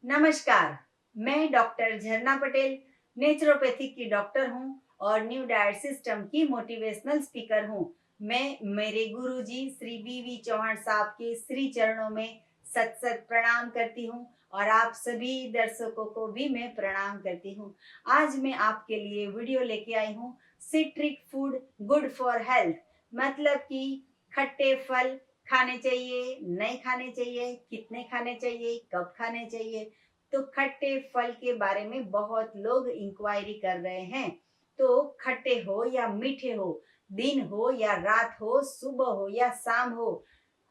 नमस्कार। मैं डॉक्टर झरना पटेल नेचुरोपैथिक की डॉक्टर हूँ और न्यू डाइट सिस्टम की मोटिवेशनल स्पीकर हूँ। मैं मेरे गुरुजी श्री बीवी चौहान साहब के श्री चरणों में सत सत प्रणाम करती हूँ और आप सभी दर्शकों को भी मैं प्रणाम करती हूँ। आज मैं आपके लिए वीडियो लेके आई हूँ, citric food good for health. मतलब कि खट्टे फल खाने चाहिए, नहीं खाने चाहिए, कितने खाने चाहिए, कब खाने चाहिए। तो खट्टे फल के बारे में बहुत लोग इंक्वायरी कर रहे हैं। तो खट्टे हो या मीठे हो, दिन हो या रात हो, सुबह हो या शाम हो,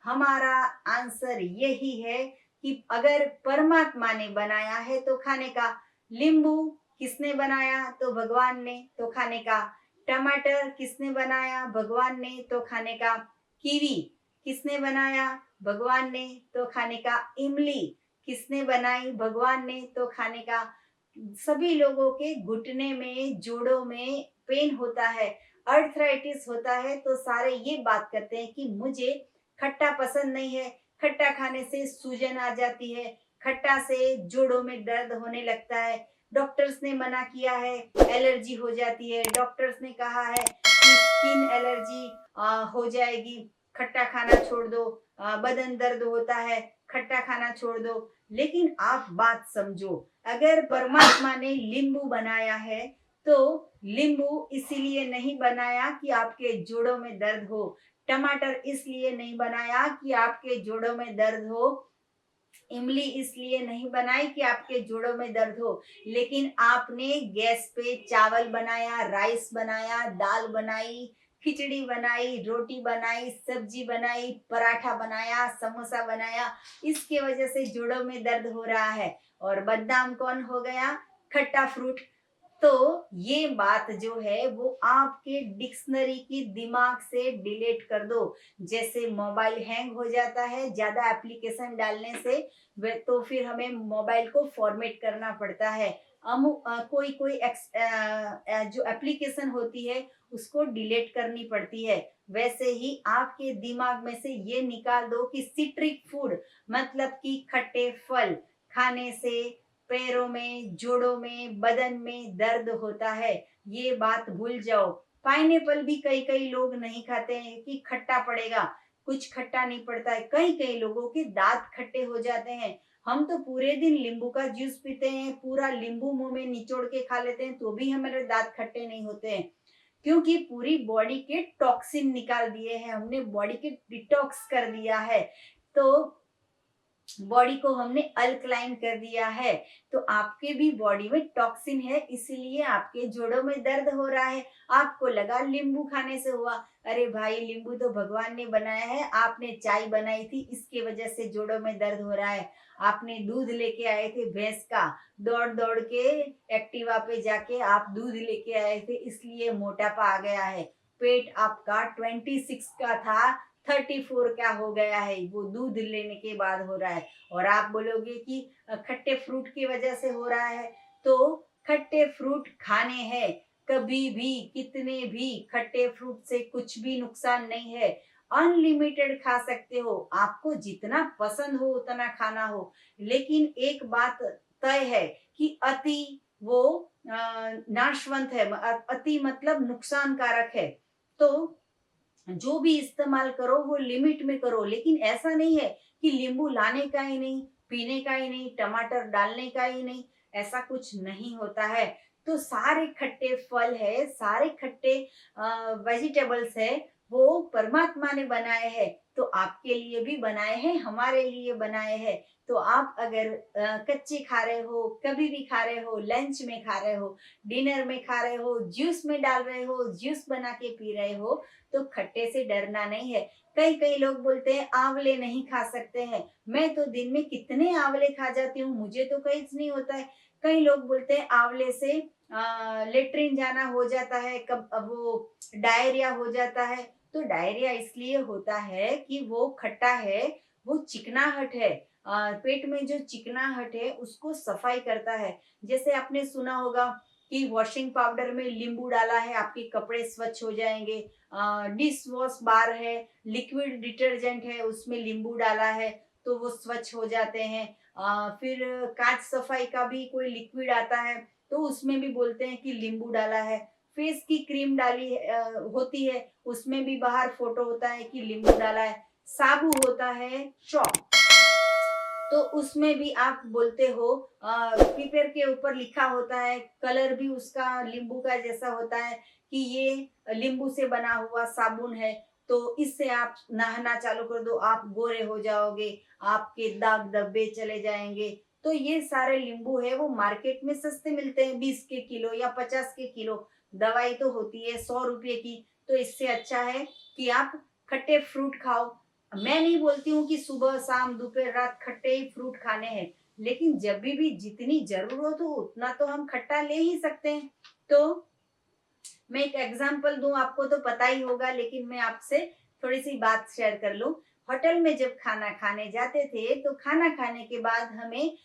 हमारा आंसर यही है कि अगर परमात्मा ने बनाया है तो खाने का। नींबू किसने बनाया? तो भगवान ने, तो खाने का। टमाटर किसने बनाया? भगवान ने, तो खाने का। कीवी किसने बनाया? भगवान ने, तो खाने का। इमली किसने बनाई? भगवान ने, तो खाने का। सभी लोगों के घुटने में, जोड़ों में पेन होता है, अर्थराइटिस होता है, तो सारे ये बात करते हैं कि मुझे खट्टा पसंद नहीं है, खट्टा खाने से सूजन आ जाती है, खट्टा से जोड़ों में दर्द होने लगता है, डॉक्टर्स ने मना किया है, एलर्जी हो जाती है, डॉक्टर्स ने कहा है कि स्किन एलर्जी हो जाएगी, खट्टा खाना छोड़ दो, बदन दर्द होता है, खट्टा खाना छोड़ दो। लेकिन आप बात समझो, अगर परमात्मा ने नींबू बनाया है तो नींबू इसीलिए नहीं बनाया कि आपके जोड़ों में दर्द हो, टमाटर इसलिए नहीं बनाया कि आपके जोड़ों में दर्द हो, इमली इसलिए नहीं बनाई कि आपके जोड़ों में दर्द हो। लेकिन आपने गैस पे चावल बनाया, राइस बनाया, दाल बनाई, खिचड़ी बनाई, रोटी बनाई, सब्जी बनाई, पराठा बनाया, समोसा बनाया, इसके वजह से जोड़ों में दर्द हो रहा है। और बदनाम कौन हो गया? खट्टा फ्रूट। तो ये बात जो है वो आपके डिक्शनरी की दिमाग से डिलीट कर दो। जैसे मोबाइल हैंग हो जाता है ज्यादा एप्लीकेशन डालने से, तो फिर हमें मोबाइल को फॉर्मेट करना पड़ता है। कोई कोई जो एप्लीकेशन होती है उसको डिलीट करनी पड़ती है। वैसे ही आपके दिमाग में से ये निकाल दो कि सिट्रिक फूड मतलब कि खट्टे फल खाने से पैरों में, जोड़ों में, बदन में दर्द होता है। ये बात भूल जाओ। पाइनएप्पल भी कई कई लोग नहीं खाते हैं कि खट्टा पड़ेगा। कुछ खट्टा नहीं पड़ता है। कई कई लोगों के दांत खट्टे हो जाते हैं। हम तो पूरे दिन नींबू का जूस पीते हैं, पूरा नींबू मुंह में निचोड़ के खा लेते हैं, तो भी हमारे दांत खट्टे नहीं होते हैं। क्योंकि पूरी बॉडी के टॉक्सिन निकाल दिए हैं हमने, बॉडी के डिटॉक्स कर दिया है। तो बॉडी को हमने अल्कलाइन कर दिया है। तो आपके भी बॉडी में टॉक्सिन है, इसीलिए आपके जोड़ों में दर्द हो रहा है। आपको लगा नींबू खाने से हुआ। अरे भाई, नींबू तो भगवान ने बनाया है, आपने चाय बनाई थी इसके वजह से जोड़ों में दर्द हो रहा है। आपने दूध लेके आए थे भैंस का, दौड़ दौड़ के एक्टिवा पे जाके आप दूध लेके आए थे, इसलिए मोटापा आ गया है। पेट आपका 26 का था, 34 क्या हो गया है, वो दूध लेने के बाद हो रहा है। और आप बोलोगे कि खट्टे फ्रूट की वजह से हो रहा है। तो खट्टे फ्रूट खाने हैं, कभी भी कितने भी खट्टे फ्रूट से कुछ भी नुकसान नहीं है। अनलिमिटेड खा सकते हो, आपको जितना पसंद हो उतना खाना हो। लेकिन एक बात तय है कि अति वो नाशवंत है, अति मतलब नुकसान कारक है। तो जो भी इस्तेमाल करो वो लिमिट में करो। लेकिन ऐसा नहीं है कि नींबू लाने का ही नहीं, पीने का ही नहीं, टमाटर डालने का ही नहीं, ऐसा कुछ नहीं होता है। तो सारे खट्टे फल है, सारे खट्टे वेजिटेबल्स है, वो परमात्मा ने बनाए हैं। तो आपके लिए भी बनाए हैं, हमारे लिए बनाए हैं। तो आप अगर कच्चे खा रहे हो, कभी भी खा रहे हो, लंच में खा रहे हो, डिनर में खा रहे हो, जूस में डाल रहे हो, जूस बना के पी रहे हो, तो खट्टे से डरना नहीं है। कई कई लोग बोलते हैं आंवले नहीं खा सकते हैं। मैं तो दिन में कितने आंवले खा जाती हूँ, मुझे तो कहीं नहीं होता है। कई लोग बोलते हैं आंवले से लेट्रिन जाना हो जाता है, कब वो डायरिया हो जाता है। तो डायरिया इसलिए होता है कि वो खट्टा है, वो चिकनाहट है। पेट में जो चिकनाहट है उसको सफाई करता है। जैसे आपने सुना होगा कि वॉशिंग पाउडर में नींबू डाला है, आपके कपड़े स्वच्छ हो जाएंगे। डिश वॉश बार है, लिक्विड डिटर्जेंट है, उसमें नींबू डाला है तो वो स्वच्छ हो जाते हैं। फिर कांच सफाई का भी कोई लिक्विड आता है तो उसमें भी बोलते हैं कि नींबू डाला है। फेस की क्रीम डाली होती है, उसमें भी बाहर फोटो होता है कि नींबू डाला है। साबु होता है शॉप, तो उसमें भी आप बोलते हो पीपर के ऊपर लिखा होता है, कलर भी उसका नींबू का जैसा होता है कि ये नींबू से बना हुआ साबुन है, तो इससे आप नहाना चालू कर दो, आप गोरे हो जाओगे, आपके दाग धब्बे चले जाएंगे। तो ये सारे नींबू है वो मार्केट में सस्ते मिलते हैं, 20 के किलो या 50 के किलो। दवाई तो होती है 100 रुपए की। तो इससे अच्छा है कि आप खट्टे फ्रूट खाओ। मैं नहीं बोलती हूँ कि सुबह शाम दोपहर रात खट्टे ही फ्रूट खाने हैं, लेकिन जब भी जितनी जरूरत हो उतना तो हम खट्टा ले ही सकते हैं। तो मैं एक एग्जांपल दूं, आपको तो पता ही होगा लेकिन मैं आपसे थोड़ी सी बात शेयर कर लूं। होटल में जब खाना खाने जाते थे तो खाना खाने के बाद हमें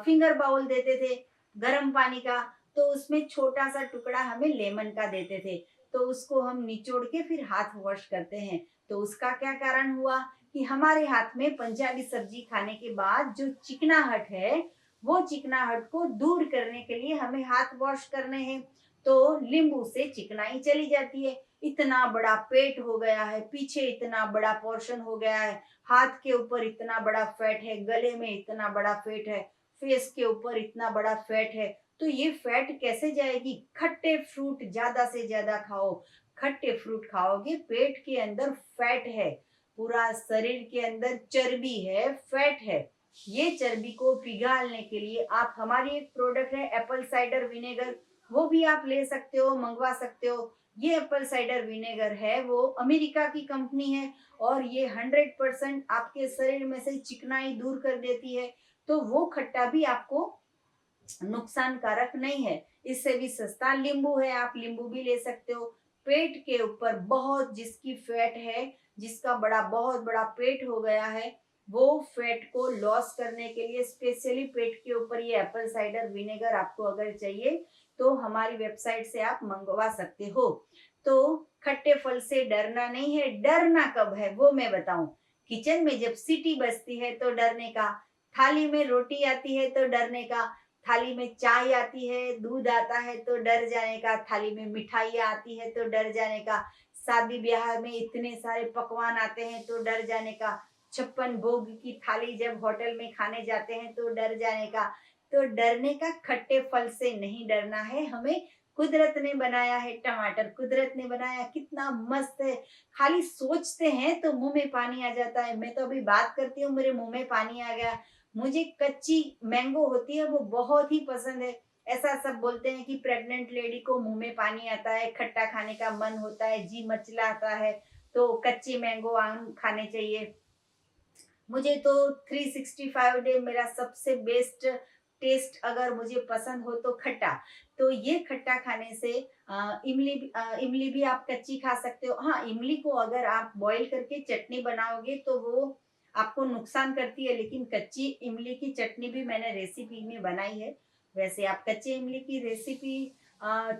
फिंगर बाउल देते थे गर्म पानी का, तो उसमें छोटा सा टुकड़ा हमें लेमन का देते थे। तो उसको हम निचोड़ के फिर हाथ वॉश करते हैं। तो उसका क्या कारण हुआ कि हमारे हाथ में पंजाबी सब्जी खाने के बाद जो चिकनाहट है, वो चिकनाहट को दूर करने के लिए हमें हाथ वॉश करने हैं। तो नींबू से चिकनाई चली जाती है। इतना बड़ा पेट हो गया है, पीछे इतना बड़ा पोर्शन हो गया है, हाथ के ऊपर इतना बड़ा फैट है, गले में इतना बड़ा फैट है, फेस के ऊपर इतना बड़ा फैट है। तो ये फैट कैसे जाएगी? खट्टे फ्रूट ज्यादा से ज्यादा खाओ। खट्टे फ्रूट खाओगे, पेट के अंदर फैट है, पूरा शरीर के अंदर चर्बी है, फैट है। ये चर्बी को पिघालने के लिए आप, हमारी एक प्रोडक्ट है एप्पल साइडर विनेगर, वो भी आप ले सकते हो, मंगवा सकते हो। ये एप्पल साइडर विनेगर है वो अमेरिका की कंपनी है और ये 100% आपके शरीर में से चिकनाई दूर कर देती है। तो वो खट्टा भी आपको नुकसानकारक नहीं है। इससे भी सस्ता नींबू है, आप नींबू भी ले सकते हो। पेट के ऊपर बहुत जिसकी फैट है, जिसका बहुत बड़ा पेट हो गया है, वो फैट को लॉस करने के लिए स्पेशली पेट के ऊपर ये एप्पल साइडर विनेगर आपको अगर चाहिए तो हमारी वेबसाइट से आप मंगवा सकते हो। तो खट्टे फल से डरना नहीं है। डरना कब है वो मैं बताऊं। किचन में जब सीटी बजती है तो डरने का, थाली में रोटी आती है तो डरने का, थाली में चाय आती है, दूध आता है तो डर जाने का, थाली में मिठाइयाँ आती है तो डर जाने का, शादी ब्याह में इतने सारे पकवान आते हैं तो डर जाने का, 56 भोग की थाली जब होटल में खाने जाते हैं तो डर जाने का। तो डरने का खट्टे फल से नहीं डरना है हमें। कुदरत ने बनाया है टमाटर, कुदरत ने बनाया कितना मस्त है, खाली सोचते हैं तो मुंह में पानी आ जाता है। मैं तो अभी बात करती हूँ मेरे मुंह में पानी आ गया। मुझे कच्ची मैंगो होती है वो बहुत ही पसंद है। ऐसा सब बोलते हैं कि प्रेग्नेंट लेडी को मुंह में पानी आता है, खट्टा खाने का मन होता है, जी मचलाता है, तो कच्ची मैंगो आम खाने चाहिए। मुझे तो 365 डे मेरा सबसे बेस्ट टेस्ट अगर मुझे पसंद हो तो खट्टा। तो ये खट्टा खाने से इमली भी आप कच्ची खा सकते हो। हाँ, इमली को अगर आप बॉईल करके चटनी बनाओगे तो वो आपको नुकसान करती है, लेकिन कच्ची इमली की चटनी भी मैंने रेसिपी में बनाई है। वैसे आप कच्चे इमली की रेसिपी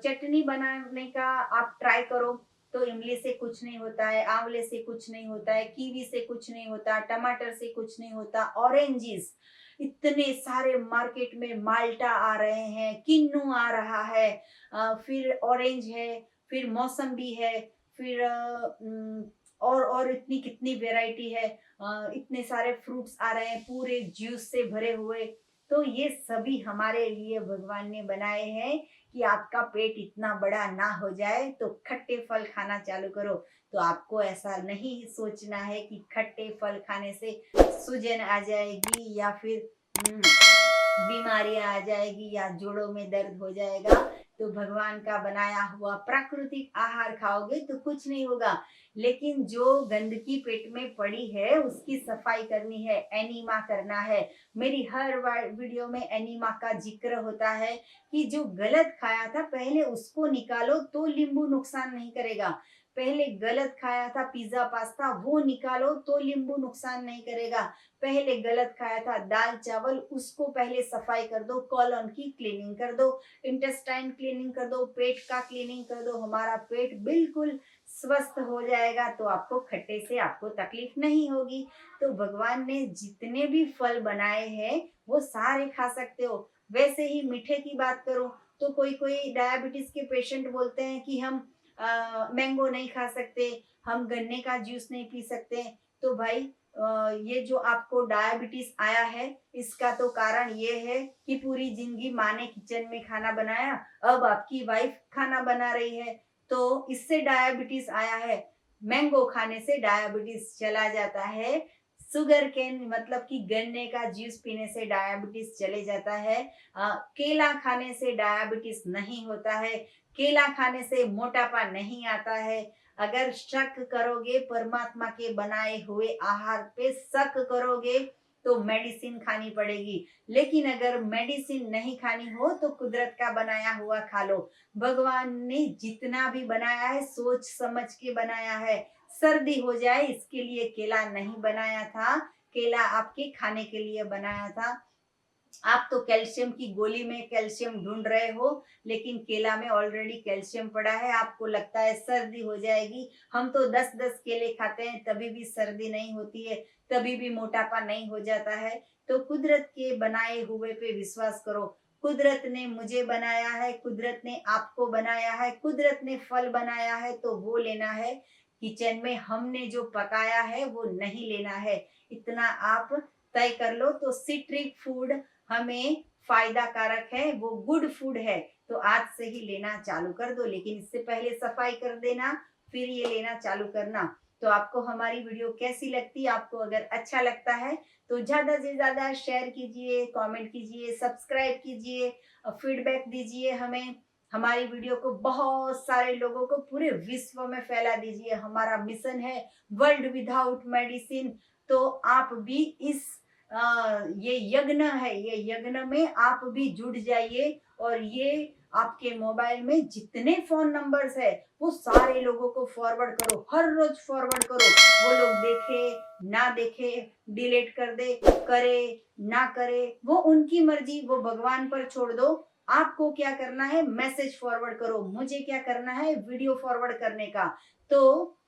चटनी बनाने का आप ट्राई करो। तो इमली से कुछ नहीं होता है, आंवले से कुछ नहीं होता है, कीवी से कुछ नहीं होता, टमाटर से कुछ नहीं होता। ऑरेंजेस इतने सारे मार्केट में, माल्टा आ रहे हैं, किन्नू आ रहा है, फिर ऑरेंज है, फिर मौसम्बी है, फिर और इतनी कितनी वैरायटी है। इतने सारे फ्रूट्स आ रहे हैं पूरे जूस से भरे हुए। तो ये सभी हमारे लिए भगवान ने बनाए हैं कि आपका पेट इतना बड़ा ना हो जाए, तो खट्टे फल खाना चालू करो। तो आपको ऐसा नहीं सोचना है कि खट्टे फल खाने से सूजन आ जाएगी या फिर बीमारियां आ जाएगी या जोड़ों में दर्द हो जाएगा। तो भगवान का बनाया हुआ प्राकृतिक आहार खाओगे तो कुछ नहीं होगा। लेकिन जो गंदगी पेट में पड़ी है उसकी सफाई करनी है, एनीमा करना है। मेरी हर वीडियो में एनीमा का जिक्र होता है कि जो गलत खाया था पहले उसको निकालो तो नींबू नुकसान नहीं करेगा। पहले गलत खाया था पिज्जा पास्ता वो निकालो तो नींबू नुकसान नहीं करेगा। पहले गलत खाया था दाल चावल उसको पहले सफाई कर दो, कॉलन की क्लीनिंग कर दो, इंटेस्टाइन क्लीनिंग कर दो, पेट का क्लीनिंग कर दो, हमारा पेट बिल्कुल स्वस्थ हो जाएगा। तो आपको खट्टे से आपको तकलीफ नहीं होगी। तो भगवान ने जितने भी फल बनाए हैं वो सारे खा सकते हो। वैसे ही मीठे की बात करूं तो कोई कोई डायबिटीज के पेशेंट बोलते हैं कि हम मैंगो नहीं खा सकते, हम गन्ने का जूस नहीं पी सकते। तो भाई ये जो आपको डायबिटीज आया है इसका तो कारण ये है कि पूरी जिंदगी माँ ने किचन में खाना बनाया, अब आपकी वाइफ खाना बना रही है तो इससे डायबिटीज आया है। मैंगो खाने से डायबिटीज चला जाता है। शुगर केन मतलब कि गन्ने का जूस पीने से डायबिटीज चले जाता है। केला खाने से डायबिटीज नहीं होता है। केला खाने से मोटापा नहीं आता है। अगर शक करोगे परमात्मा के बनाए हुए आहार पे शक करोगे तो मेडिसिन खानी पड़ेगी। लेकिन अगर मेडिसिन नहीं खानी हो तो कुदरत का बनाया हुआ खा लो। भगवान ने जितना भी बनाया है सोच समझ के बनाया है। सर्दी हो जाए इसके लिए केला नहीं बनाया था, केला आपके खाने के लिए बनाया था। आप तो कैल्शियम की गोली में कैल्शियम ढूंढ रहे हो लेकिन केला में ऑलरेडी कैल्शियम पड़ा है। आपको लगता है सर्दी हो जाएगी, हम तो 10-10 केले खाते हैं तभी भी सर्दी नहीं होती है, तभी भी मोटापा नहीं हो जाता है। तो कुदरत के बनाए हुए पे विश्वास करो। कुदरत ने मुझे बनाया है, कुदरत ने आपको बनाया है, कुदरत ने फल बनाया है तो वो लेना है। किचन में हमने जो पकाया है वो नहीं लेना है, इतना आप तय कर लो। तो सिट्रिक फूड हमें फायदा कारक है, वो गुड फूड है तो आज से ही लेना चालू कर दो। लेकिन इससे पहले सफाई कर देना फिर ये लेना चालू करना। तो आपको हमारी वीडियो कैसी लगती है, आपको अगर अच्छा लगता है तो ज्यादा से ज्यादा शेयर कीजिए, कमेंट कीजिए, सब्सक्राइब कीजिए, फीडबैक दीजिए हमें। हमारी वीडियो को बहुत सारे लोगों को पूरे विश्व में फैला दीजिए। हमारा मिशन है वर्ल्ड विदाउट मेडिसिन। तो आप भी इस ये यज्ञ है, ये यज्ञ में आप भी जुड़ जाइए और ये आपके मोबाइल में जितने फोन नंबर्स है वो सारे लोगों को फॉरवर्ड करो, हर रोज फॉरवर्ड करो। वो लोग देखे ना देखे, डिलीट कर दे, करे ना करे, वो उनकी मर्जी, वो भगवान पर छोड़ दो। आपको क्या करना है, मैसेज फॉरवर्ड करो। मुझे क्या करना है, वीडियो फॉरवर्ड करने का। तो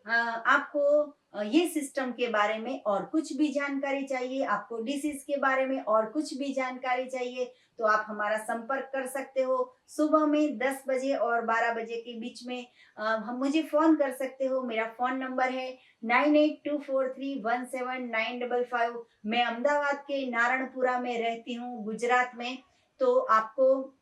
आपको ये सिस्टम के बारे में और कुछ भी जानकारी चाहिए, आपको डिसीज के बारे में और कुछ भी जानकारी चाहिए तो आप हमारा संपर्क कर सकते हो। सुबह में 10 बजे और 12 बजे के बीच में हम मुझे फोन कर सकते हो। मेरा फोन नंबर है 9824317955। मैं अहमदाबाद के नारणपुरा में रहती हूँ, गुजरात में। तो आपको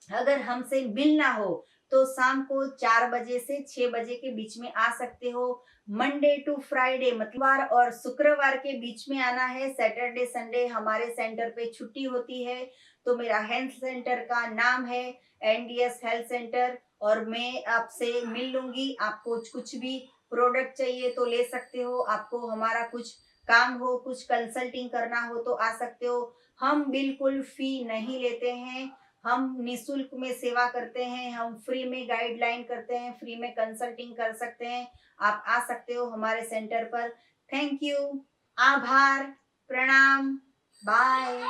अगर हमसे मिलना हो तो शाम को 4 बजे से 6 बजे के बीच में आ सकते हो। मंडे टू फ्राइडे मतलब और शुक्रवार के बीच में आना है। सैटरडे संडे हमारे सेंटर पे छुट्टी होती है। तो मेरा हेल्थ सेंटर का नाम है एनडीएस हेल्थ सेंटर और मैं आपसे मिल लूंगी। आपको कुछ भी प्रोडक्ट चाहिए तो ले सकते हो, आपको हमारा कुछ काम हो, कुछ कंसल्टिंग करना हो तो आ सकते हो। हम बिल्कुल फी नहीं लेते हैं, हम निशुल्क में सेवा करते हैं, हम फ्री में गाइडलाइन करते हैं, फ्री में कंसल्टिंग कर सकते हैं। आप आ सकते हो हमारे सेंटर पर। थैंक यू, आभार, प्रणाम, बाय।